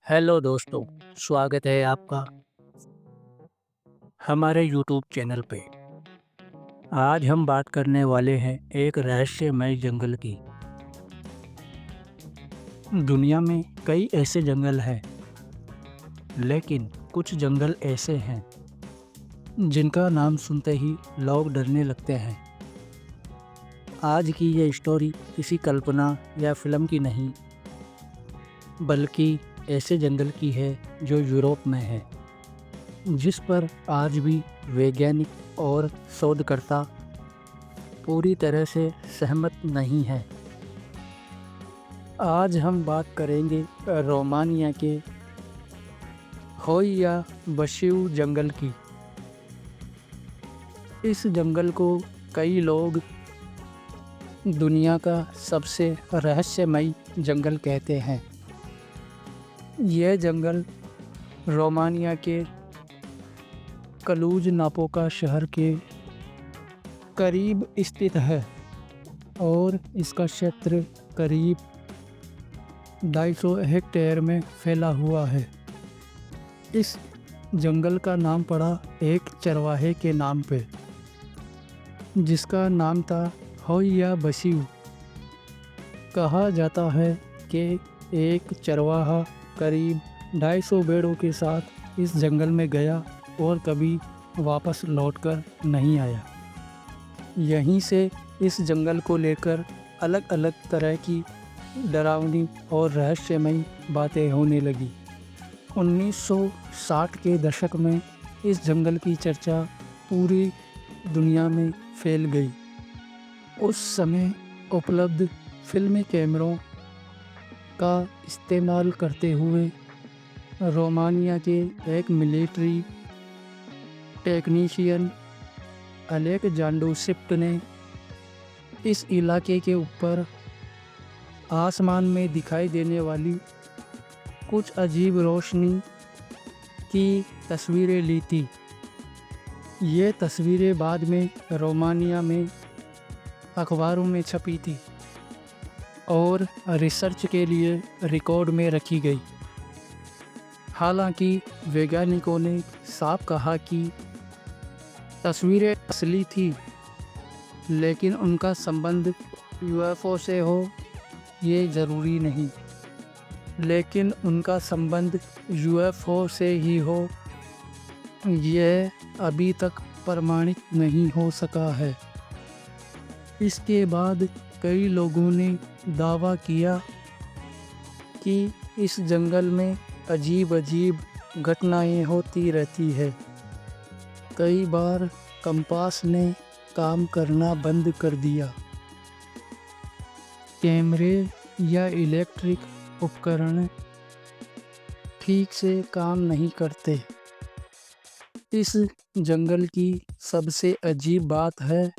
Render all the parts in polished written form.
Hello दोस्तों, स्वागत है आपका हमारे यूट्यूब चैनल पे। आज हम बात करने वाले हैं एक रहस्यमय जंगल की। दुनिया में कई ऐसे जंगल हैं, लेकिन कुछ जंगल ऐसे हैं जिनका नाम सुनते ही लोग डरने लगते हैं। आज की ये स्टोरी किसी कल्पना या फिल्म की नहीं, बल्कि ऐसे जंगल की है जो यूरोप में है, जिस पर आज भी वैज्ञानिक और शोधकर्ता पूरी तरह से सहमत नहीं है। आज हम बात करेंगे रोमानिया के होइया बशिउ जंगल की। इस जंगल को कई लोग दुनिया का सबसे रहस्यमय जंगल कहते हैं। यह जंगल रोमानिया के क्लूज नापोका शहर के करीब स्थित है और इसका क्षेत्र करीब 250 हेक्टेयर में फैला हुआ है। इस जंगल का नाम पड़ा एक चरवाहे के नाम पे, जिसका नाम था होइया बशिउ। कहा जाता है कि एक चरवाहा करीब 250 भेड़ों के साथ इस जंगल में गया और कभी वापस लौटकर नहीं आया। यहीं से इस जंगल को लेकर अलग अलग तरह की डरावनी और रहस्यमय बातें होने लगी। 1960 के दशक में इस जंगल की चर्चा पूरी दुनिया में फैल गई। उस समय उपलब्ध फिल्मी कैमरों का इस्तेमाल करते हुए रोमानिया के एक मिलिट्री टेक्नीशियन अलेक्जेंडर शिफ्ट ने इस इलाके के ऊपर आसमान में दिखाई देने वाली कुछ अजीब रोशनी की तस्वीरें ली थी। ये तस्वीरें बाद में रोमानिया में अखबारों में छपी थी और रिसर्च के लिए रिकॉर्ड में रखी गई। हालांकि वैज्ञानिकों ने साफ कहा कि तस्वीरें असली थी, लेकिन उनका संबंध यूएफओ से हो ये ज़रूरी नहीं। लेकिन उनका संबंध यूएफओ से ही हो, यह अभी तक प्रमाणित नहीं हो सका है। इसके बाद कई लोगों ने दावा किया कि इस जंगल में अजीब अजीब घटनाएं होती रहती है। कई बार कंपास ने काम करना बंद कर दिया, कैमरे या इलेक्ट्रिक उपकरण ठीक से काम नहीं करते। इस जंगल की सबसे अजीब बात है,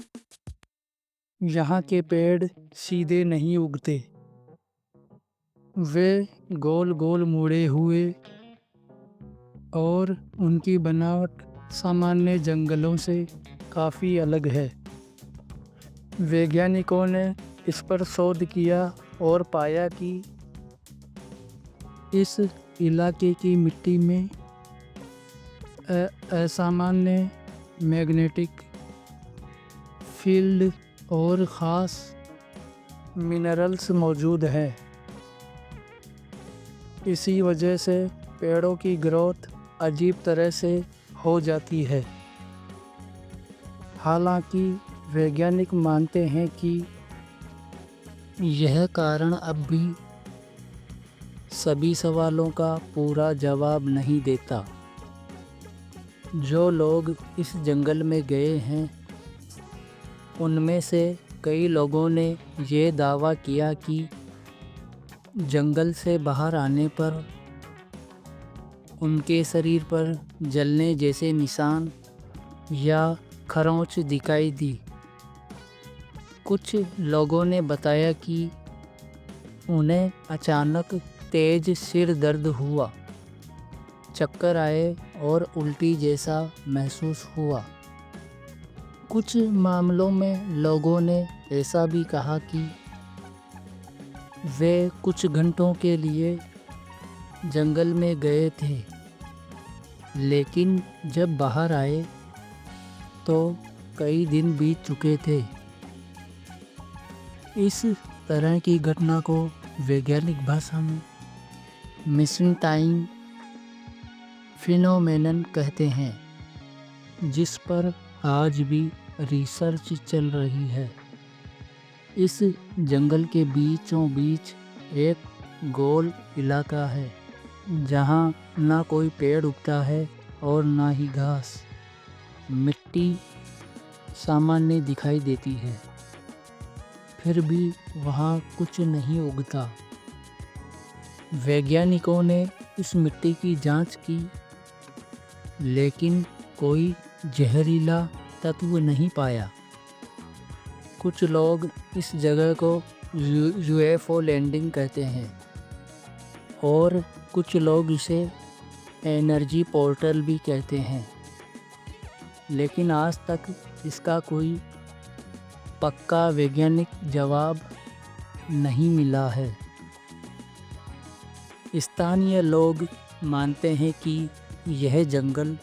यहाँ के पेड़ सीधे नहीं उगते। वे गोल गोल मुड़े हुए और उनकी बनावट सामान्य जंगलों से काफ़ी अलग है। वैज्ञानिकों ने इस पर शोध किया और पाया कि इस इलाके की मिट्टी में असामान्य मैग्नेटिक फील्ड और ख़ास मिनरल्स मौजूद हैं। इसी वजह से पेड़ों की ग्रोथ अजीब तरह से हो जाती है। हालांकि वैज्ञानिक मानते हैं कि यह कारण अब भी सभी सवालों का पूरा जवाब नहीं देता। जो लोग इस जंगल में गए हैं, उनमें से कई लोगों ने ये दावा किया कि जंगल से बाहर आने पर उनके शरीर पर जलने जैसे निशान या खरोंच दिखाई दी। कुछ लोगों ने बताया कि उन्हें अचानक तेज सिर दर्द हुआ, चक्कर आए और उल्टी जैसा महसूस हुआ। कुछ मामलों में लोगों ने ऐसा भी कहा कि वे कुछ घंटों के लिए जंगल में गए थे, लेकिन जब बाहर आए तो कई दिन बीत चुके थे। इस तरह की घटना को वैज्ञानिक भाषा में मिसिंग टाइम फिनोमेनन कहते हैं, जिस पर आज भी रिसर्च चल रही है। इस जंगल के बीचों बीच एक गोल इलाका है, जहाँ ना कोई पेड़ उगता है और ना ही घास। मिट्टी सामान्य दिखाई देती है, फिर भी वहाँ कुछ नहीं उगता। वैज्ञानिकों ने इस मिट्टी की जांच की, लेकिन कोई जहरीला तत्व नहीं पाया। कुछ लोग इस जगह को यूएफओ लैंडिंग कहते हैं और कुछ लोग इसे एनर्जी पोर्टल भी कहते हैं, लेकिन आज तक इसका कोई पक्का वैज्ञानिक जवाब नहीं मिला है। स्थानीय लोग मानते हैं कि यह जंगल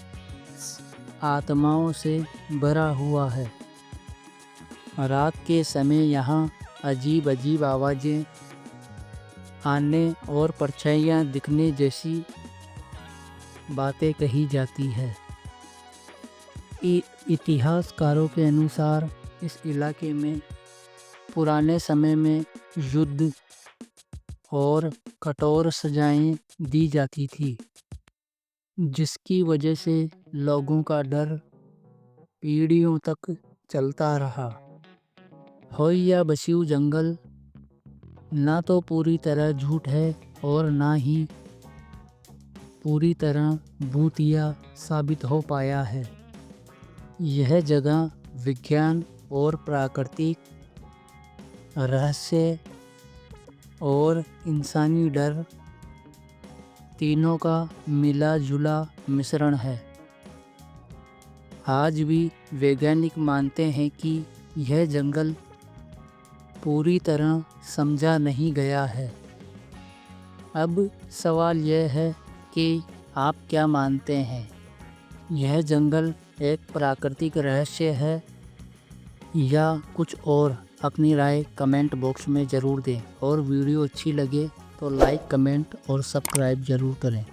आत्माओं से भरा हुआ है। रात के समय यहाँ अजीब अजीब आवाज़ें आने और परछाइयाँ दिखने जैसी बातें कही जाती है। इतिहासकारों के अनुसार इस इलाके में पुराने समय में युद्ध और कठोर सजाएं दी जाती थी, जिसकी वजह से लोगों का डर पीढ़ियों तक चलता रहा। होया बसिऊ जंगल ना तो पूरी तरह झूठ है और ना ही पूरी तरह भूतिया साबित हो पाया है। यह जगह विज्ञान और प्राकृतिक रहस्य और इंसानी डर तीनों का मिला जुला मिश्रण है। आज भी वैज्ञानिक मानते हैं कि यह जंगल पूरी तरह समझा नहीं गया है। अब सवाल यह है कि आप क्या मानते हैं? यह जंगल एक प्राकृतिक रहस्य है या कुछ और? अपनी राय कमेंट बॉक्स में ज़रूर दें और वीडियो अच्छी लगे तो लाइक, कमेंट और सब्सक्राइब ज़रूर करें।